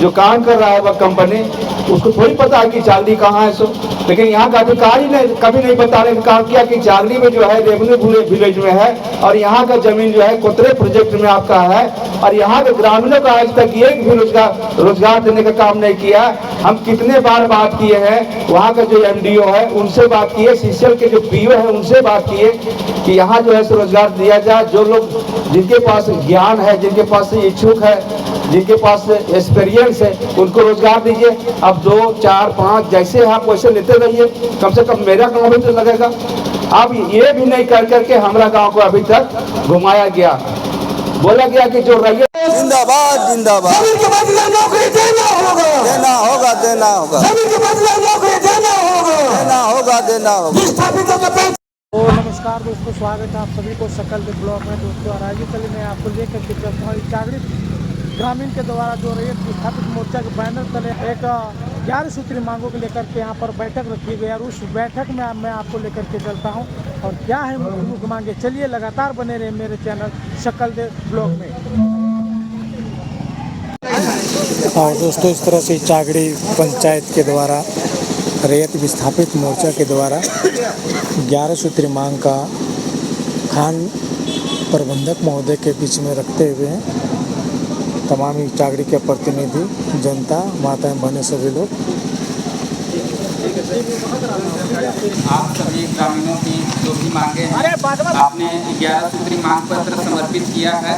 जो काम कर रहा है वह कंपनी, उसको थोड़ी पता है कि चागली कहाँ है। सो लेकिन यहाँ का अधिकारी ने कभी नहीं बताने का काम किया कि चागली में जो है रेवन्यू विलेज में है और यहाँ का जमीन जो है कोतरे प्रोजेक्ट में आपका है, और यहाँ के ग्रामीणों का आज तक एक भी रोजगार देने का काम नहीं किया। हम कितने बार बात किए हैं, वहाँ का जो MDO है उनसे बात किए, CCL के जो PO है उनसे बात किए कि यहाँ जो है रोजगार दिया जाए। जो लोग जिनके पास ज्ञान है, जिनके पास इच्छुक है, जिनके पास एक्सपीरियंस है, उनको रोजगार दीजिए। अब 2, 4, 5 जैसे हैं आप वैसे लेते रहिए, कम से कम मेरा गाँव भी तो लगेगा। अब ये भी नहीं कर करके हमारा गाँव को अभी तक घुमाया गया, बोला गया कि जो रैयत जिंदाबाद जिंदाबाद, जमीन के बदले नौकरी देना होगा, देना होगा देना होगा, जमीन के बदले नौकरी देना होगा, देना होगा देना होगा। विस्थापितों के तो नमस्कार दोस्तों, स्वागत है आप सभी को सकल के ब्लॉग में। दोस्तों और आगे चलिए मैं आपको लेकर के चलता हूँ चागली ग्रामीण के द्वारा जो रैयत विस्थापित मोर्चा के बैनर तले एक 11 सूत्री मांगों को लेकर के यहाँ पर बैठक रखी गई और उस बैठक में मैं आपको लेकर के चलता हूँ और क्या है मुख्य मांगे। चलिए लगातार बने रहे मेरे चैनल सकल के ब्लॉग में। और दोस्तों इस तरह से चागड़ी पंचायत के द्वारा रैयत विस्थापित मोर्चा के द्वारा 11 सूत्री मांग का खान प्रबंधक महोदय के बीच में रखते हुए तमाम चागड़ी के प्रतिनिधि, जनता, माताएं, बहनें, सभी लोग आप सभी ग्रामीणों की जो भी मांगे हैं, आपने 11 सूत्री मांग पत्र समर्पित किया है।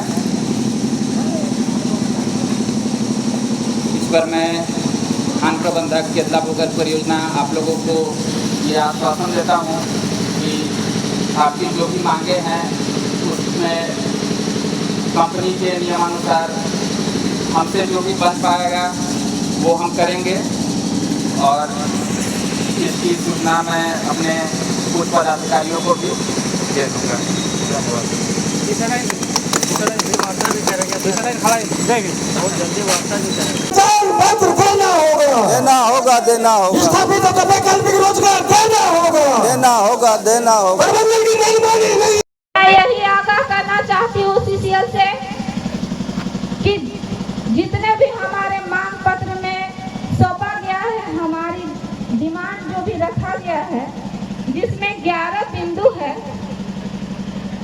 इस पर मैं खान प्रबंधक केतला भूगर्भ परियोजना आप लोगों को ये आश्वासन देता हूँ कि आपकी जो भी मांगे हैं उसमें कंपनी के नियमानुसार हमसे जो भी बन पाएगा वो हम करेंगे और इसकी सूचना मैं अपने उच्च पदाधिकारियों को भी दे दूँगा। पत्र देना होगा, देना होगा देना होगा, विस्थापितों को वैकल्पिक रोजगार देना होगा, देना होगा देना होगा। प्रबंधन की नहीं मानी नहीं। मैं यही आगाह करना चाहती हूँ CCL से कि जितने भी हमारे मांग पत्र में सौंपा गया है, हमारी डिमांड जो भी रखा गया है जिसमें 11 बिंदु है,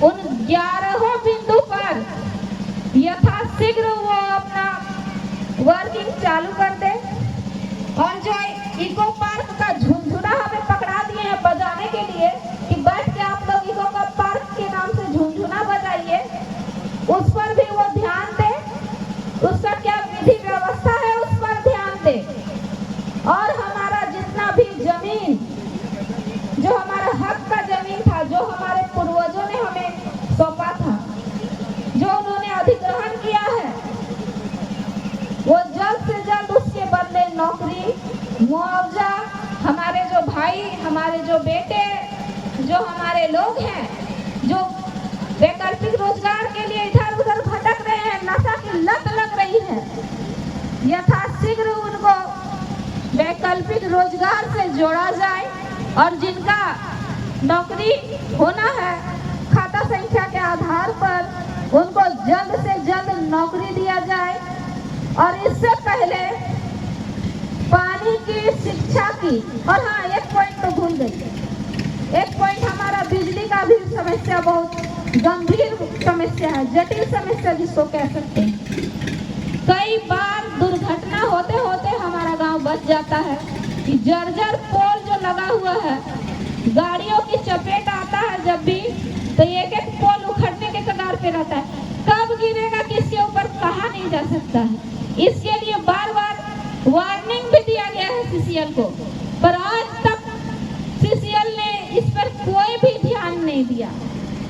उन 11 बिंदु पर यथाशीघ्र वो अपना वर्किंग चालू कर दे। और जो इको पार्क का झुनझुना हमें पकड़ा दिए हैं बजाने के लिए कि बैठ के आप लोग इको पार्क के नाम से झुनझुना बजाइए, उस पर भी वो ध्यान दे। उसका क्या विधि व्यवस्था है उस पर ध्यान दे। और हमारा जितना भी जमीन, जो हमारा हक का जमीन था, जो हमारे पूर्वजों ने हमें सौंपा था, जो उन्होंने अधिग्रहण किया है, वो जल्द से जल्द उसके बदले नौकरी, मुआवजा, हमारे जो भाई, हमारे जो बेटे, जो हमारे लोग हैं जो वैकल्पिक रोजगार के लिए इधर उधर भटक रहे हैं, नशा की लत लग रही है, यथाशीघ्र उनको वैकल्पिक रोजगार से जोड़ा जाए। और जिनका नौकरी होना है, खाता संख्या के आधार पर उनको जल्द से जल्द नौकरी दिया जाए। और इससे पहले पानी की, शिक्षा की, और हाँ एक पॉइंट तो भूल गई, एक पॉइंट हमारा बिजली का भी समस्या बहुत गंभीर समस्या है, जटिल समस्या जिसको कह सकते हैं। कई बार दुर्घटना होते होते हमारा गांव बच जाता है कि जर्जर पोल जो लगा हुआ है, गाड़ियों की चपेट आता है जब भी, तो एक एक पोल उखड़ने के कगार पे रहता है। कब गिरेगा किसके ऊपर कहा नहीं जा सकता है। इसके लिए बार बार वार्निंग भी दिया गया है CCL को, पर आज तक CCL ने इस पर कोई भी ध्यान नहीं दिया।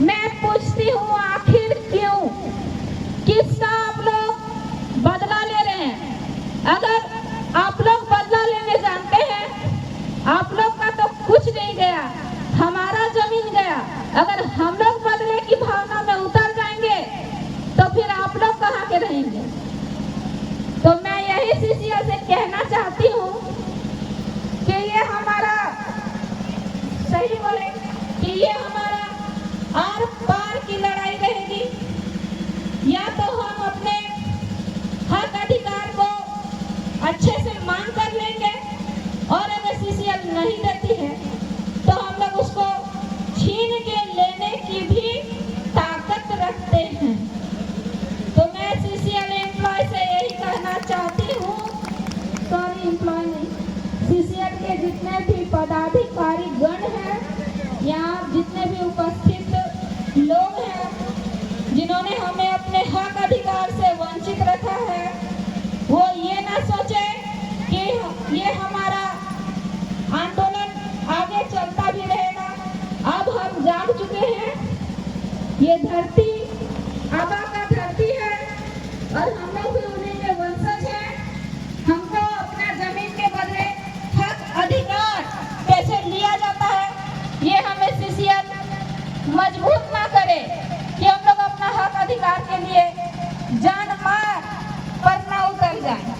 मैं पूछती हूँ आखिर क्यों, किसका आप लोग बदला ले रहे हैं? अगर आप लोग बदला लेने जानते हैं, आप लोग का तो कुछ नहीं गया, हमारा जमीन गया। अगर हम लोग बदले की भावना में उतर जाएंगे तो फिर आप लोग कहाँ के रहेंगे? तो मैं यही CCL से कहना चाहती हूँ कि ये हमारा, सही बोले कि ये हमारा आर पार की लड़ाई रहेगी। या तो हम अपने हक अधिकार को जितने भी पदाधिकारी गण हैं, यहाँ जितने भी उपस्थित लोग हैं जिन्होंने हमें अपने हक अधिकार से वंचित रखा है, वो ये ना सोचे कि ये हमारा आंदोलन आगे चलता भी रहेगा। अब हम जाग चुके हैं, ये धरती आबा का धरती है और हम लोग भी उन्हीं के वंशज हैं। हमको अपना जमीन के बदले हक अधिकार कैसे लिया जाता है, ये हमें सीसीएल मजबूत ना करे कि हम लोग अपना हक अधिकार के लिए जान मार पर ना उतर जाए।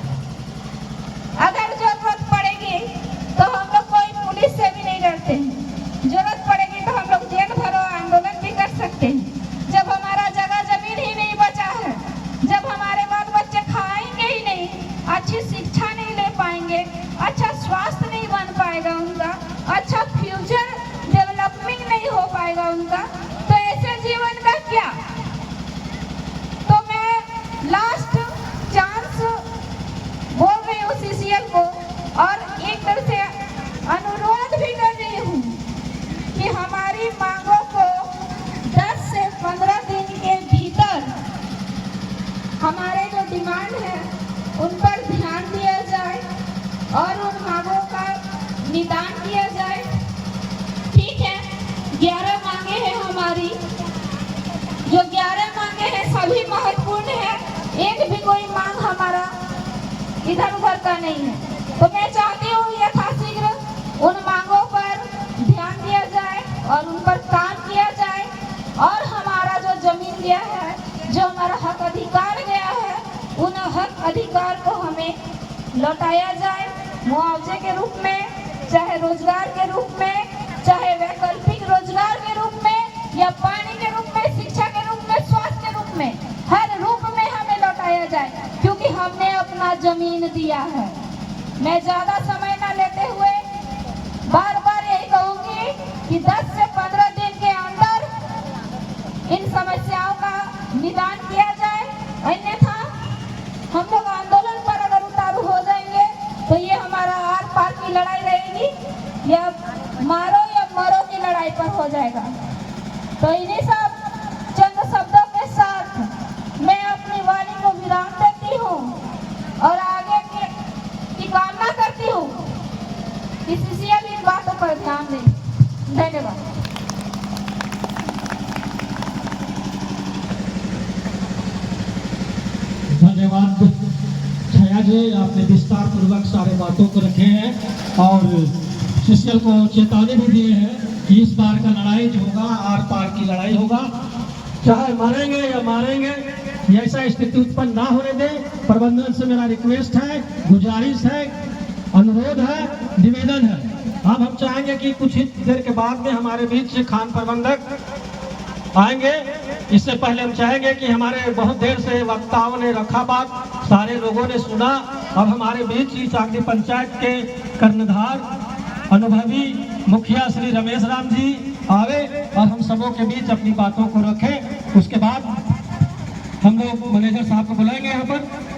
अगर जरूरत पड़ेगी तो हम लोग कोई पुलिस से भी नहीं डरते हैं, जरूरत पड़ेगी तो हम लोग जेल भरो आंदोलन भी कर सकते हैं। जब हमारा जगह जमीन ही नहीं बचा है, जब हमारे बाल बच्चे खाएंगे ही नहीं, अच्छी शिक्षा नहीं ले पाएंगे, अच्छा स्वास्थ्य नहीं बन पाएगा उनका, अच्छा फ्यूचर डेवलपमेंट नहीं हो पाएगा उनका, तो ऐसे जीवन का क्या। तो मैं लास्ट चांस बोल रही हूँ सीसीएल को और एक तरह से अनुरोध भी कर रही हूँ कि हमारी मांगों को 10 से 15 दिन के भीतर हमारे जो डिमांड है उन पर ध्यान दिया जाए और उन मांगों का निदान किया जाए। ठीक है, 11 मांगे हैं हमारी, जो 11 मांगे हैं सभी महत्वपूर्ण है, एक भी कोई मांग हमारा इधर उधर का नहीं है। तो मैं चाहती हूँ यथाशीघ्र उन मांगों पर ध्यान दिया जाए और उन पर काम किया जाए और हमारा जो जमीन गया है, जो हमारा हक अधिकार गया है, उन हक अधिकार को हमें लौटाया जाए, मुआवजे के रूप में, चाहे रोजगार के रूप में, चाहे वैकल्पिक रोजगार के रूप में, या पानी के रूप में, शिक्षा के रूप में, स्वास्थ्य के रूप में, हर रूप में हमें लौटाया जाए, क्योंकि हमने अपना जमीन दिया है। मैं ज्यादा समय न लेते हुए बार बार यही कहूंगी कि 10 से 15 दिन के अंदर इन समस्याओं का निदान किया जाए, अन्यथा हम लोग आंदोलन पर अगर उतारू हो जाएंगे तो ये हमारा आर पार की लड़ाई रहेगी या मारो या मरो की लड़ाई पर हो जाएगा। तो इन्हीं सब चंद शब्दों के साथ मैं अपनी वाणी को विराम देती हूँ और आगे की कामना करती हूँ कि सीसीएल इन बातों पर ध्यान दें। धन्यवाद। धन्यवाद छाया जी, आपने विस्तार पूर्वक सारे बातों को रखे हैं और सीसीएल को चेतावनी भी दिए हैं कि इस बार का लड़ाई जो होगा आर पार की लड़ाई होगा, चाहे मरेंगे या मारेंगे, ऐसा स्थिति उत्पन्न ना होने दें। प्रबंधन से मेरा रिक्वेस्ट है, गुजारिश है, अनुरोध है, निवेदन है। अब हम चाहेंगे कि कुछ ही देर के बाद में हमारे बीच से खान प्रबंधक आएंगे। इससे पहले हम चाहेंगे कि हमारे बहुत देर से वक्ताओं ने रखा बात, सारे लोगों ने सुना। अब हमारे बीच ही चाकदी पंचायत के कर्णधार अनुभवी मुखिया श्री रमेश राम जी आवे और हम सबों के बीच अपनी बातों को रखें। उसके बाद हम लोग मैनेजर साहब को बुलाएंगे यहाँ पर।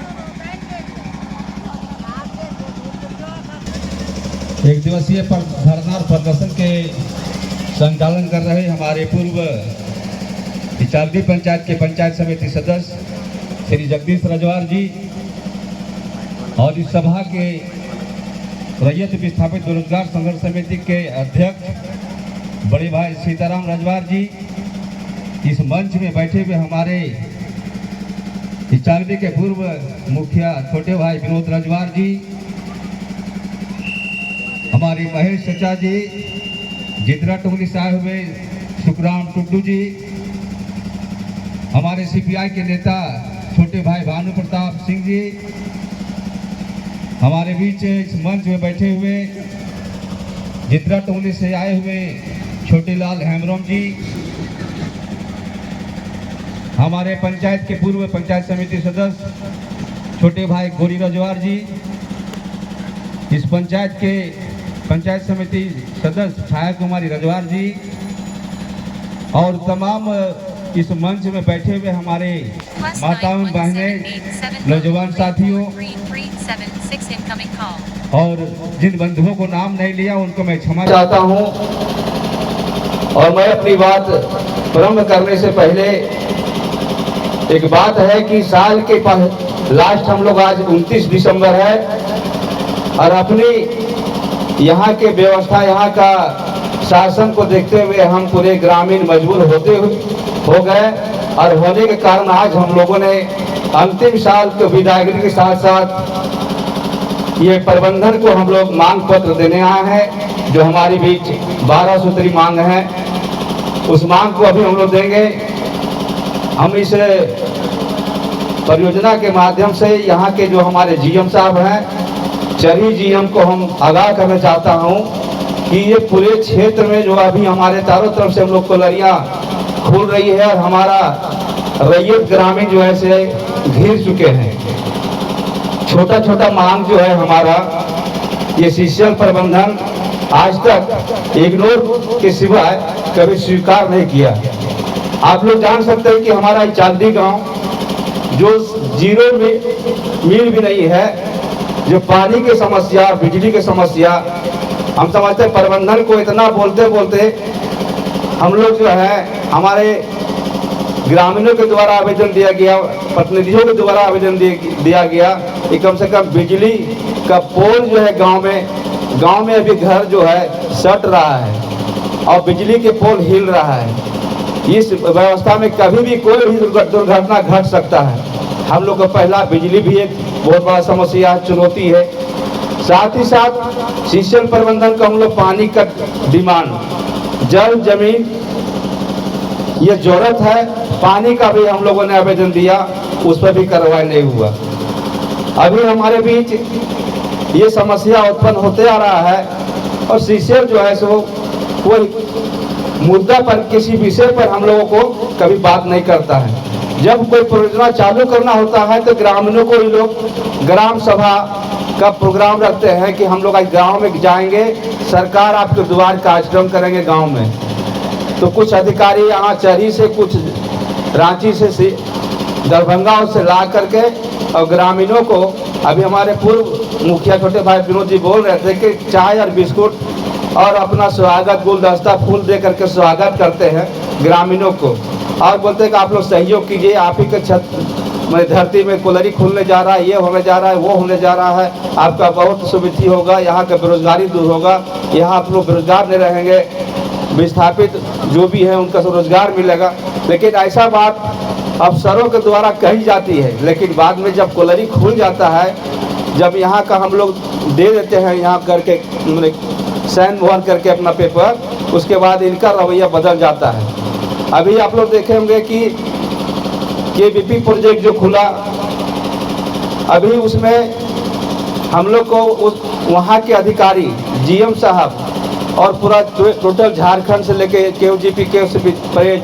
एक दिवसीय धरना और प्रदर्शन के संचालन कर रहे हमारे पूर्व चाकदी पंचायत के पंचायत समिति सदस्य श्री जगदीश रजवार जी और इस सभा के रैयत विस्थापित बेरोजगार संघर्ष समिति के अध्यक्ष बड़े भाई सीताराम रजवार जी, इस मंच में बैठे हुए हमारे चाकदी के पूर्व मुखिया छोटे भाई विनोद रजवार जी, हमारे महेश चचा जी, जितना टोली से आए हुए सुखराम टुड्डू जी, हमारे सीपीआई के नेता छोटे भाई भानु प्रताप सिंह जी, हमारे बीच इस मंच में बैठे हुए जितना टोली से आए हुए छोटे लाल हेमरम जी, हमारे पंचायत के पूर्व पंचायत समिति सदस्य छोटे भाई गोरी रजवार जी, इस पंचायत के पंचायत समिति सदस्य छाया कुमारी रजवार जी और तमाम इस मंच में बैठे हुए हमारे माताओं बहनें नौजवान साथियों, और जिन बंधुओं को नाम नहीं लिया उनको मैं क्षमा चाहता हूं। और मैं अपनी बात प्रारंभ करने से पहले एक बात है कि साल के लास्ट हम लोग आज 29 दिसंबर है और अपनी यहाँ के व्यवस्था, यहाँ का शासन को देखते हुए हम पूरे ग्रामीण मजबूर हो गए और होने के कारण आज हम लोगों ने अंतिम साल के विदायगी के साथ साथ ये प्रबंधन को हम लोग मांग पत्र देने आए हैं। जो हमारी बीच 12 सूत्री मांग है, उस मांग को अभी हम लोग देंगे। हम इस परियोजना के माध्यम से यहाँ के जो हमारे जीएम साहब हैं, चरही जीएम को हम आगाह करना चाहता हूँ कि ये पूरे क्षेत्र में जो अभी हमारे चारों तरफ से हम लोग कॉलोनियाँ खुल रही है और हमारा रैयत ग्रामीण जो है से घिर चुके हैं। छोटा छोटा मांग जो है हमारा, ये सीसीएल प्रबंधन आज तक इग्नोर के सिवाय कभी स्वीकार नहीं किया। आप लोग जान सकते हैं कि हमारा चांदी गांव जो 0 मील भी नहीं है, जो पानी की समस्या, बिजली की समस्या, हम समझते हैं प्रबंधन को इतना बोलते बोलते हम लोग जो है हमारे ग्रामीणों के द्वारा आवेदन दिया गया, प्रतिनिधियों के द्वारा आवेदन दिया गया कि कम से कम बिजली का पोल जो है गांव में अभी घर जो है सट रहा है और बिजली के पोल हिल रहा है। इस व्यवस्था में कभी भी कोई भी दुर्घटना घट सकता है। हम लोग का पहला बिजली भी एक बहुत बड़ा समस्या, चुनौती है। साथ ही साथ सीसीएल प्रबंधन को हम लोग पानी का डिमांड, जल जमीन ये जरूरत है, पानी का भी हम लोगों ने आवेदन दिया, उस पर भी कार्रवाई नहीं हुआ। अभी हमारे बीच ये समस्या उत्पन्न होते आ रहा है और सीसीएल जो है सो कोई मुद्दा पर, किसी विषय पर हम लोगों को कभी बात नहीं करता है। जब कोई परियोजना चालू करना होता है तो ग्रामीणों को ये लोग ग्राम सभा का प्रोग्राम रखते हैं कि हम लोग आज गांव में जाएंगे, सरकार आपके द्वार कार्यक्रम करेंगे गांव में। तो कुछ अधिकारी यहाँ चरही से, कुछ रांची से, दरभंगा से ला करके और ग्रामीणों को, अभी हमारे पूर्व मुखिया छोटे भाई विनोद जी बोल रहे थे कि चाय और बिस्कुट और अपना स्वागत, गुलदस्ता, फूल दे करके स्वागत करते हैं ग्रामीणों को और बोलते हैं कि आप लोग सहयोग कीजिए, आप ही के छत में धरती में कॉलोनी खुलने जा रहा है, ये होने जा रहा है, वो होने जा रहा है, आपका बहुत सुविधा होगा, यहाँ का बेरोजगारी दूर होगा, यहाँ आप लोग बेरोजगार नहीं रहेंगे, विस्थापित जो भी है उनका रोजगार मिलेगा। लेकिन ऐसा बात अफसरों के द्वारा कही जाती है, लेकिन बाद में जब कॉलोनी खुल जाता है, जब यहाँ का हम लोग दे देते हैं यहाँ करके साइन मोहर करके अपना पेपर, उसके बाद इनका रवैया बदल जाता है। अभी आप लोग देखे होंगे कि केबीपी प्रोजेक्ट जो खुला, अभी उसमें हम लोग को वहाँ के अधिकारी, जीएम साहब और पूरा टोटल झारखंड से लेके केओजीपी के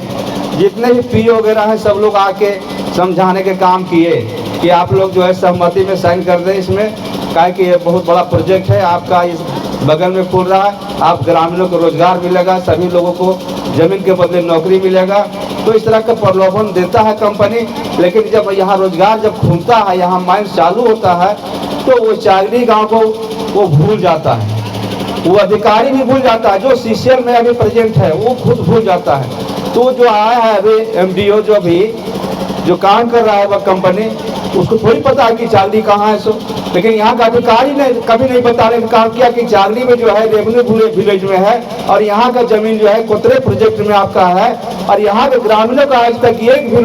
जितने भी पीओ वगैरह हैं, सब लोग आके समझाने के काम किए कि आप लोग जो है सहमति में साइन कर दें इसमें, काहे कि ये बहुत बड़ा प्रोजेक्ट है, आपका इस बगल में खुल रहा है, आप ग्रामीणों को रोजगार मिलेगा, सभी लोगों को जमीन के बदले नौकरी मिलेगा। तो इस तरह का प्रलोभन देता है कंपनी, लेकिन जब यहाँ रोजगार जब खुलता है, यहाँ माइंस चालू होता है, तो वो चागरी गांव को वो भूल जाता है, वो अधिकारी भी भूल जाता है, जो सीसीएल में अभी प्रेजेंट है वो खुद भूल जाता है। तो जो आया है अभी एमडीओ जो अभी जो काम कर रहा है वह कंपनी, उसको थोड़ी पता है कि चागरी कहाँ है सो, लेकिन यहाँ का अधिकारी ने कभी नहीं बताने का काम किया कि चागरी में जो है रेवेन्यू विलेज में है और यहाँ का जमीन जो है कोतरे प्रोजेक्ट में आपका है और यहाँ के ग्रामीणों का आज तक एक भी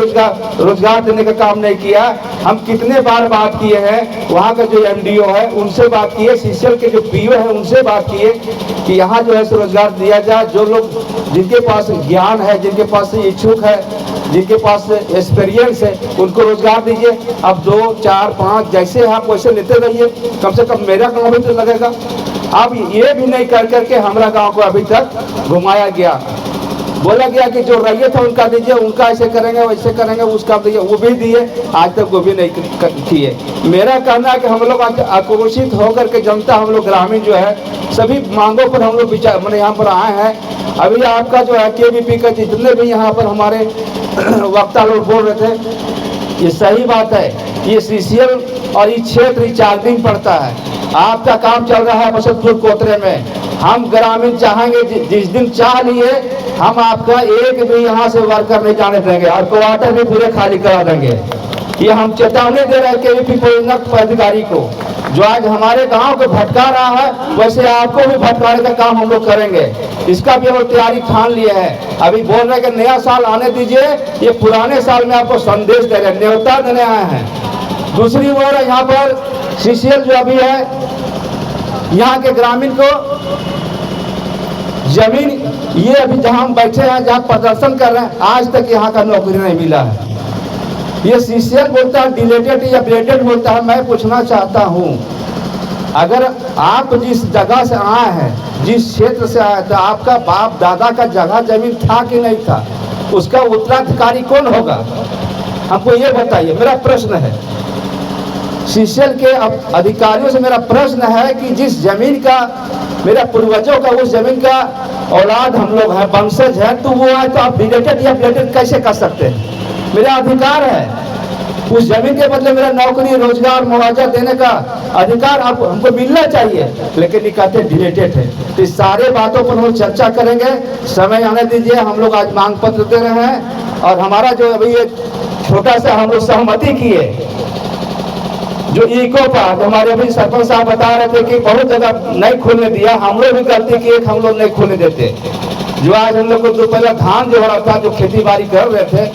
रोजगार देने का काम नहीं किया। हम कितने बार बात किए हैं, वहाँ का जो एमडीओ है उनसे बात किए, सीसीएल के जो पीओ है उनसे बात किए कि यहाँ जो है रोजगार दिया जाए, जो लोग जिनके पास ज्ञान है, जिनके पास इच्छुक है, जिनके पास एक्सपीरियंस है, उनको रोजगार दीजिए। अब 2, 4, 5 जैसे हैं आप वैसे लेते रहिए, कम से कम मेरा गांव भी तो लगेगा। अब ये भी नहीं कर करके हमारा गांव को अभी तक घुमाया गया, बोला गया कि जो रैयत है उनका दीजिए, उनका ऐसे करेंगे वैसे करेंगे, उसका दीजिए, वो भी दिए, आज तक वो भी नहीं किए। मेरा कहना है कि हम लोग आज आक्रोशित होकर के जनता, हम लोग ग्रामीण जो है सभी मांगों पर हम लोग विचार मैंने यहाँ पर आए हैं। अभी आपका जो है केबीपी का जितने भी यहाँ पर हमारे वक्ता लोग बोल रहे थे, ये सही बात है, ये सीसीएल और ये क्षेत्र चार्जिंग पड़ता है, आपका काम चल रहा है बसंतपुर कोतरे में। हम ग्रामीण चाहेंगे जिस दिन चाह लिए हम आपका एक भी यहाँ से वर्कर नहीं जाने देंगे और क्वार्टर भी पूरे खाली करा देंगे। ये हम चेतावनी दे रहे हैं केवीपी परियोजना पदाधिकारी को, जो आज हमारे गांव को भटका रहा है वैसे आपको भी भटकाने का काम हम लोग करेंगे। इसका भी हम लोग तैयारी ठान लिए हैं। अभी बोल रहे हैं कि नया साल आने दीजिए, ये पुराने साल में आपको संदेश दे रहे हैं, न्योता देने आए हैं। दूसरी ओर यहाँ पर सीसीएल जो अभी है यहाँ के ग्रामीण को जमीन, ये अभी जहाँ हम बैठे हैं जहाँ प्रदर्शन कर रहे हैं आज तक यहाँ का नौकरी नहीं मिला है। ये सीसीएल बोलता है डिलेटेड या अपडेटेड बोलता है। मैं पूछना चाहता हूँ, अगर आप जिस जगह से आए हैं, जिस क्षेत्र से आए थे, आपका बाप दादा का जगह जमीन था कि नहीं था, उसका उत्तराधिकारी कौन होगा? हमको ये बताइए, मेरा प्रश्न है। सीसीएल के अधिकारियों से मेरा प्रश्न है कि जिस जमीन का मेरा पूर्वजों का उस जमीन का औलाद हम लोग हैं, वंशज है, तो वो आए तो आप डिलेटेड या अपडेटेड कैसे कर सकते हैं? मेरा अधिकार है, उस जमीन के बदले मेरा नौकरी रोजगार मुआवजा देने का अधिकार आप हमको मिलना चाहिए, लेकिन ये कहते डिलेटेड है। तो इस सारे बातों पर हम चर्चा करेंगे। समय आने दीजिए। हम लोग आज मांग पत्र दे रहे हैं और हमारा जो अभी एक छोटा सा हम लोग सहमति किए, जो इको पार्क हमारे अभी सरपंच साहब बता रहे थे कि बहुत जगह नहीं खोलने दिया, हम लोग भी गलती किए, हम लोग नहीं खोलने देते। जो आज हम लोग को जो पहला धान जो हो रहा था, जो खेती बाड़ी कर रहे थे,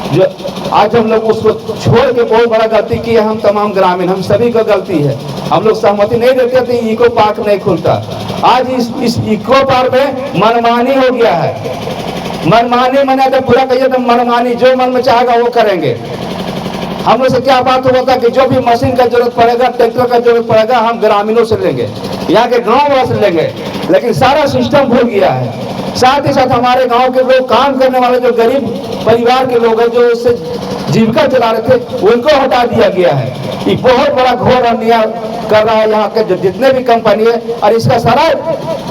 जो आज हम लोग उसको छोड़ के बहुत बड़ा गलती किया। हम तमाम ग्रामीण, हम सभी का गलती है। हम लोग सहमति नहीं देते थे, इको पार्क नहीं खुलता। आज इस इको पार्क में मनमानी हो गया है। मनमानी मना तो पूरा कहिए तो मनमानी, जो मन में चाहेगा वो करेंगे। हम लोग से क्या बात हुआ था कि जो भी मशीन का जरूरत पड़ेगा, ट्रैक्टर का जरूरत पड़ेगा, हम ग्रामीणों से लेंगे, यहाँ के गाँव वालों से लेंगे, लेकिन सारा सिस्टम भूल गया है। साथ ही साथ हमारे गांव के लोग, काम करने वाले जो गरीब परिवार के लोग हैं, जो उससे जीविका चला रहे थे, उनको हटा दिया गया है। ये बहुत बड़ा घोर अन्याय कर रहा है यहाँ के जितने भी कंपनी है, और इसका सारा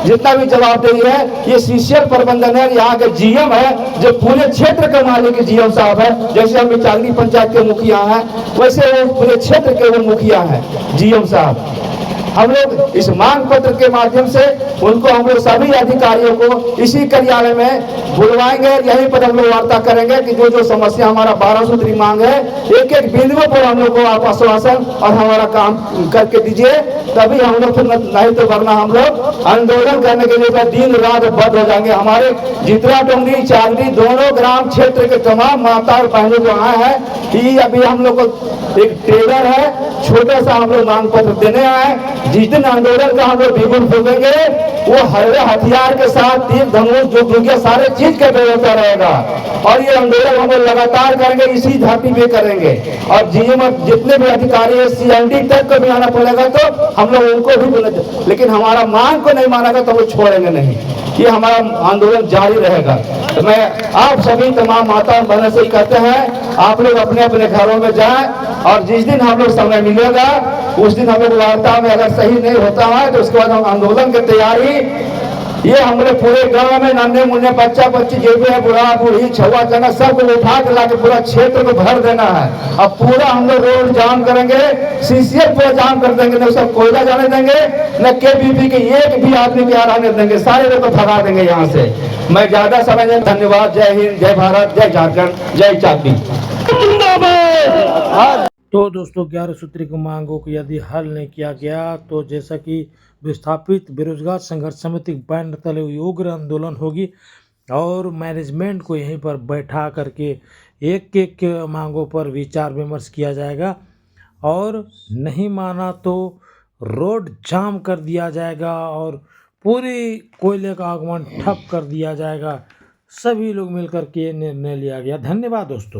जितना भी जवाबदेही है ये सीसीएल प्रबंधन है, यहाँ के जीएम है, जो पूरे क्षेत्र के मालिक जीएम साहब है। जैसे हम चांदनी पंचायत के मुखिया हैं, वैसे वो पूरे क्षेत्र के वो मुखिया हैं जीएम साहब। हम लोग इस मांग पत्र के माध्यम से उनको, हम लोग सभी अधिकारियों को इसी कार्यालय में बुलवाएंगे। यहीं पर हम लोग वार्ता करेंगे कि जो जो समस्या हमारा 12 सूत्री मांग है, एक एक बिंदुओं पर हम लोग को आप आश्वासन और हमारा काम करके दीजिए, तभी हम लोग, नहीं तो वरना हम लोग आंदोलन करने के लिए दिन रात बंद हो जाएंगे। हमारे जितना डोंगरी चांदनी दोनों ग्राम क्षेत्र के तमाम माता और बहनों जो आए हैं, ये अभी हम लोग को एक टेलर है, छोटा सा हम लोग मांग पत्र देने आए। जिस दिन आंदोलन का हम लोग बिगुल फूकेंगे, वो हरे हथियार के साथ तीर धनुष जो दुनिया सारे चीज का व्यवस्था रहेगा। और ये आंदोलन हम लोग लगातार करेंगे, इसी धरती पे करेंगे। और जीएम जितने भी अधिकारी है, सीएमडी तक को भी आना पड़ेगा तो हम लोग उनको भी बोले, लेकिन हमारा मांग को नहीं मानेगा तो वो छोड़ेंगे नहीं। ये हमारा आंदोलन जारी रहेगा। तो मैं आप सभी तमाम माता बहनों से कहते हैं, आप लोग अपने अपने घरों में जाएं, और जिस दिन हम लोग समय मिलेगा उस दिन हम लोग वार्ता में अगर सही नहीं होता है तो उसके बाद हम आंदोलन की तैयारी, ये हमने पूरे गांव में नन्हे मुन्ने बच्चा बच्ची जो भी है, बुढ़ा बूढ़ी छुआ चना सबको उठा के लाके पूरा क्षेत्र को भर देना है। अब पूरा हम लोग रोड जाम करेंगे, सीसीएल पूरा जाम कर देंगे, न सब कोयला जाने देंगे, न केवीपी के एक भी आदमी के आने देंगे, सारे लोग को भगा देंगे यहाँ से। मैं ज्यादा समय नहीं, धन्यवाद। जय हिंद, जय भारत, जय झारखंड, जय चांदनी। तो दोस्तों 11 सूत्री की मांगों को यदि हल नहीं किया गया तो जैसा कि विस्थापित बेरोजगार संघर्ष समिति बैनर तले हुई उग्र आंदोलन होगी और मैनेजमेंट को यहीं पर बैठा करके एक एक मांगों पर विचार विमर्श किया जाएगा, और नहीं माना तो रोड जाम कर दिया जाएगा और पूरी कोयले का आगमन ठप कर दिया जाएगा। सभी लोग मिलकर के निर्णय लिया गया। धन्यवाद दोस्तों।